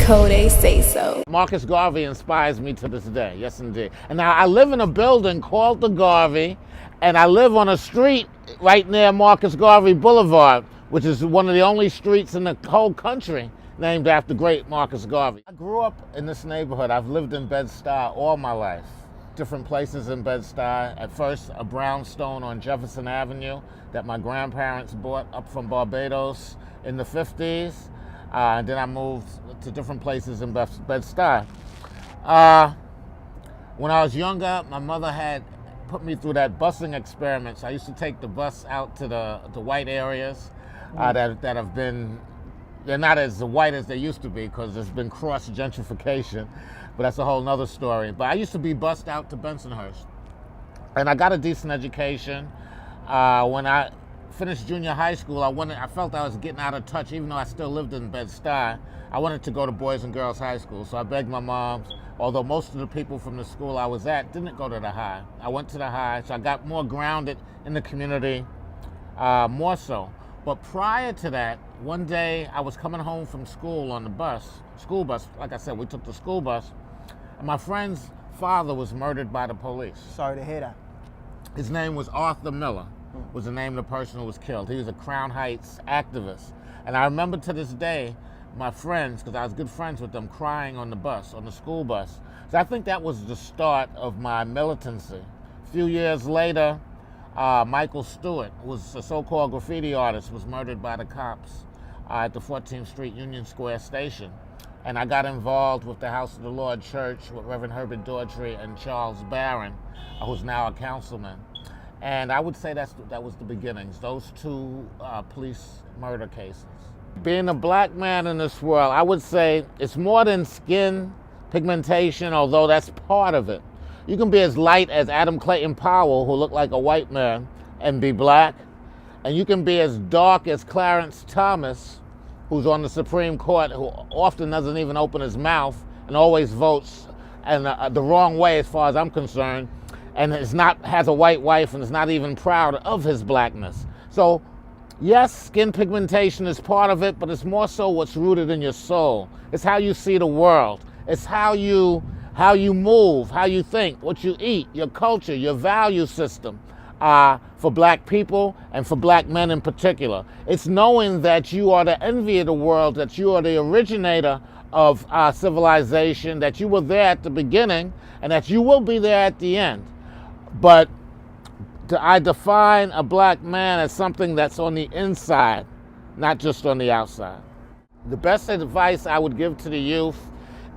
CODAY SAYSO. Marcus Garvey inspires me to this day, yes indeed. And now I live in a building called the Garvey, and I live on a street right near Marcus Garvey Boulevard, which is one of the only streets in the whole country named after great Marcus Garvey. I grew up in this neighborhood. I've lived in Bed-Stuy all my life. Different places in Bed-Stuy. At first, a brownstone on Jefferson Avenue that my grandparents bought up from Barbados in the 50s. And then I moved to different places in Bed-Stuy. When I was younger, my mother had put me through that busing experiment. So I used to take the bus out to the white areas that have been, they're not as white as they used to be because there's been cross gentrification, but that's a whole nother story. But I used to be bused out to Bensonhurst. And I got a decent education. When I finished junior high school, I felt I was getting out of touch, even though I still lived in Bed-Stuy. I wanted to go to Boys and Girls High School, so I begged my mom, although most of the people from the school I was at didn't go to the high. I went to the high, so I got more grounded in the community, more so. But prior to that, one day I was coming home from school on the school bus, like I said, we took the school bus, and my friend's father was murdered by the police. Sorry to hear that. His name was Arthur Miller, was the name of the person who was killed. He was a Crown Heights activist. And I remember to this day, my friends, because I was good friends with them, crying on the bus, on the school bus. So I think that was the start of my militancy. A few years later, Michael Stewart, who was a so-called graffiti artist, was murdered by the cops at the 14th Street Union Square station. And I got involved with the House of the Lord Church with Reverend Herbert Daughtry and Charles Barron, who's now a councilman. And I would say that was the beginnings, those two police murder cases. Being a black man in this world, I would say it's more than skin pigmentation, although that's part of it. You can be as light as Adam Clayton Powell, who looked like a white man, and be black. And you can be as dark as Clarence Thomas, who's on the Supreme Court, who often doesn't even open his mouth and always votes and the wrong way as far as I'm concerned, and has a white wife and is not even proud of his blackness. So yes, skin pigmentation is part of it, but it's more so what's rooted in your soul. It's how you see the world. It's how you move, how you think, what you eat, your culture, your value system. For black people and for black men in particular. It's knowing that you are the envy of the world, that you are the originator of civilization, that you were there at the beginning and that you will be there at the end. But I define a black man as something that's on the inside, not just on the outside. The best advice I would give to the youth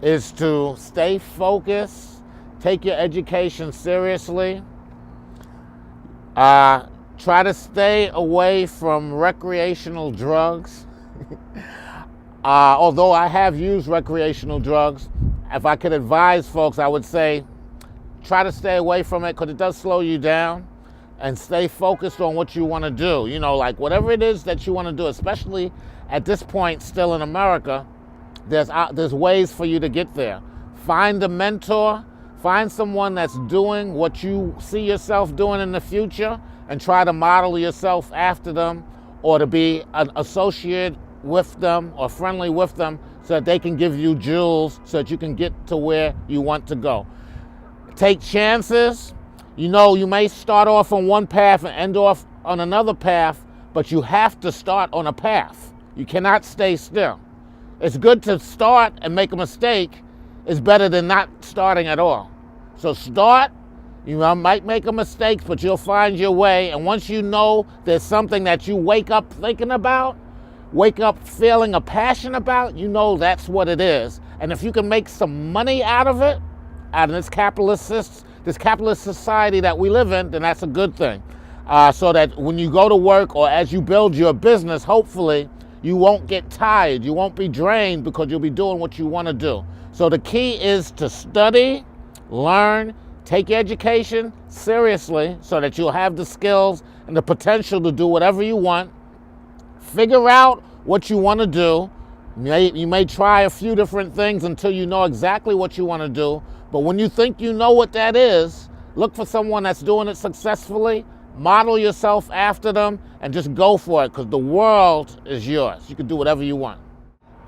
is to stay focused, take your education seriously, try to stay away from recreational drugs. Although I have used recreational drugs, if I could advise folks, I would say try to stay away from it because it does slow you down, and stay focused on what you want to do. You know, like whatever it is that you want to do, especially at this point still in America, there's ways for you to get there. Find a mentor. Find someone that's doing what you see yourself doing in the future and try to model yourself after them, or to be an associate with them or friendly with them so that they can give you jewels so that you can get to where you want to go. Take chances. You know, you may start off on one path and end off on another path, but you have to start on a path. You cannot stay still. It's good to start and make a mistake. It's better than not starting at all. So start, you might make a mistake, but you'll find your way. And once you know there's something that you wake up thinking about, wake up feeling a passion about, you know that's what it is. And if you can make some money out of it, out of this capitalist society that we live in, then that's a good thing. So that when you go to work or as you build your business, hopefully you won't get tired. You won't be drained because you'll be doing what you want to do. So the key is to study, learn, take your education seriously so that you'll have the skills and the potential to do whatever you want. Figure out what you want to do. You may try a few different things until you know exactly what you want to do. But when you think you know what that is, look for someone that's doing it successfully, model yourself after them, and just go for it because the world is yours. You can do whatever you want.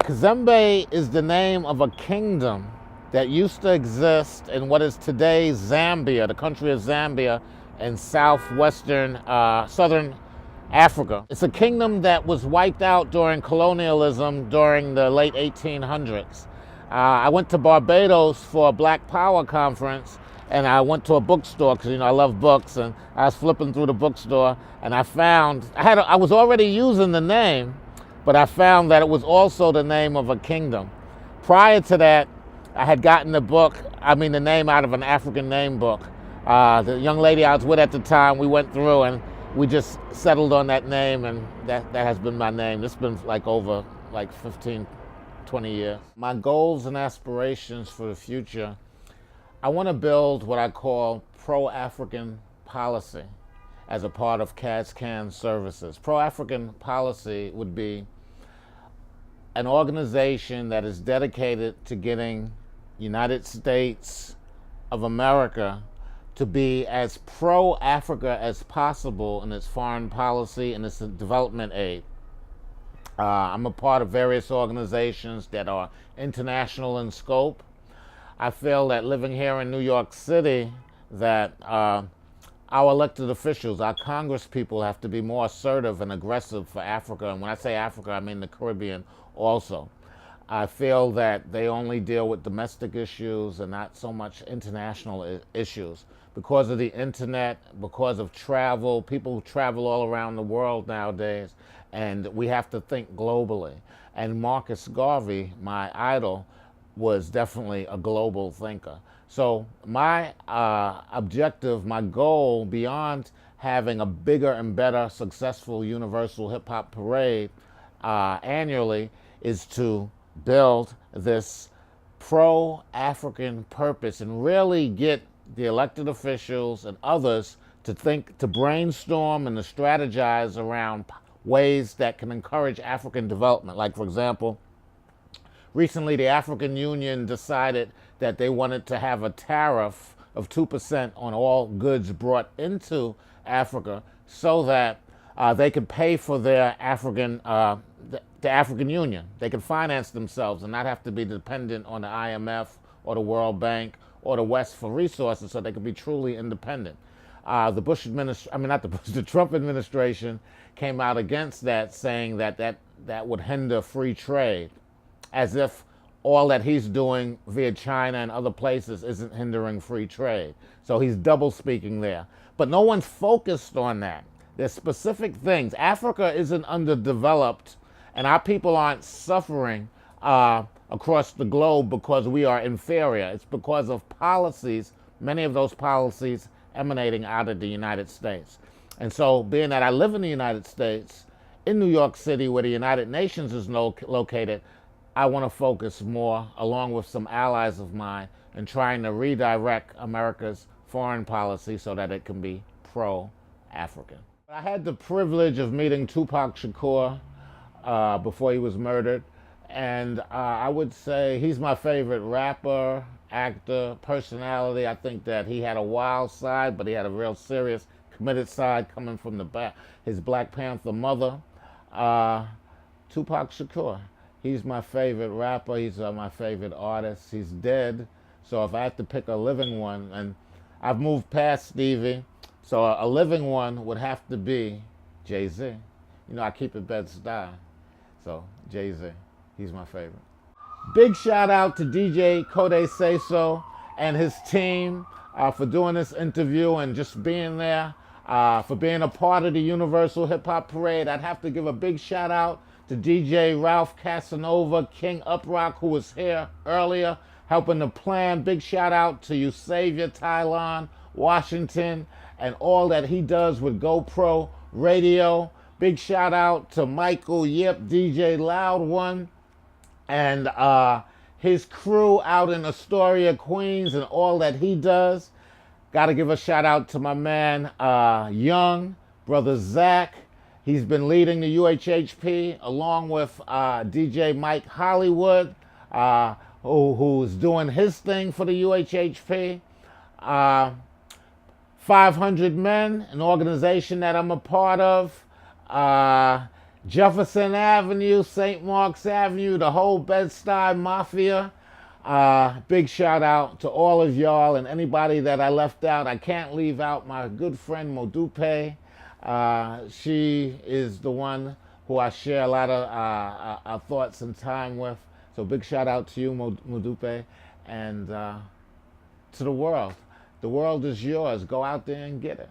Kazembe is the name of a kingdom that used to exist in what is today Zambia, the country of Zambia, in southwestern, southern Africa. It's a kingdom that was wiped out during colonialism during the late 1800s. I went to Barbados for a Black Power conference, and I went to a bookstore because I love books, and I was flipping through the bookstore, and I found I was already using the name, but I found that it was also the name of a kingdom. Prior to that, I had gotten the name out of an African name book. The young lady I was with at the time, we went through and we just settled on that name, and that has been my name. It's been over 15, 20 years. My goals and aspirations for the future, I want to build what I call pro-African policy as a part of CAD/CAN services. Pro-African policy would be an organization that is dedicated to getting United States of America to be as pro-Africa as possible in its foreign policy and its development aid. I'm a part of various organizations that are international in scope. I feel that living here in New York City, that our elected officials, our Congress people, have to be more assertive and aggressive for Africa. And when I say Africa, I mean the Caribbean also. I feel that they only deal with domestic issues and not so much international issues. Because of the internet, because of travel, people travel all around the world nowadays, and we have to think globally. And Marcus Garvey, my idol, was definitely a global thinker. So my objective, my goal, beyond having a bigger and better successful Universal Hip Hop Parade annually, is to build this pro-African purpose and really get the elected officials and others to think, to brainstorm and to strategize around ways that can encourage African development. Like, for example, recently the African Union decided that they wanted to have a tariff of 2% on all goods brought into Africa so that they could pay for their the African Union. They could finance themselves and not have to be dependent on the IMF or the World Bank or the West for resources, so they could be truly independent. The Trump administration came out against that, saying that would hinder free trade, as if all that he's doing via China and other places isn't hindering free trade. So he's double speaking there. But no one's focused on that. There's specific things. Africa isn't underdeveloped, and our people aren't suffering across the globe because we are inferior. It's because of policies, many of those policies emanating out of the United States. And so, being that I live in the United States, in New York City, where the United Nations is located, I want to focus more, along with some allies of mine, in trying to redirect America's foreign policy so that it can be pro-African. I had the privilege of meeting Tupac Shakur before he was murdered, and I would say he's my favorite rapper, actor, personality. I think that he had a wild side, but he had a real serious, committed side coming from his Black Panther mother. Tupac Shakur, he's my favorite rapper, he's my favorite artist. He's dead, so if I had to pick a living one, and I've moved past Stevie, so a living one would have to be Jay-Z. I keep it Bed-Stuy, so Jay-Z, he's my favorite. Big shout out to DJ CODAY SAYSO and his team for doing this interview and just being there, for being a part of the Universal Hip Hop Parade. I'd have to give a big shout out to DJ Ralph Casanova, King Uprock, who was here earlier helping to plan. Big shout out to you, Savior Tylon, Washington, and all that he does with GoPro Radio. Big shout out to Michael Yip, DJ Loud One, and his crew out in Astoria, Queens, and all that he does. Got to give a shout out to my man Young, brother Zach. He's been leading the UHHP along with DJ Mike Hollywood, who's doing his thing for the UHHP. 500 Men, an organization that I'm a part of. Jefferson Avenue, St. Mark's Avenue, the whole Bed-Stuy Mafia. Big shout out to all of y'all and anybody that I left out. I can't leave out my good friend Modupe. She is the one who I share a lot of thoughts and time with. So big shout out to you, Modupe, and to the world. The world is yours. Go out there and get it.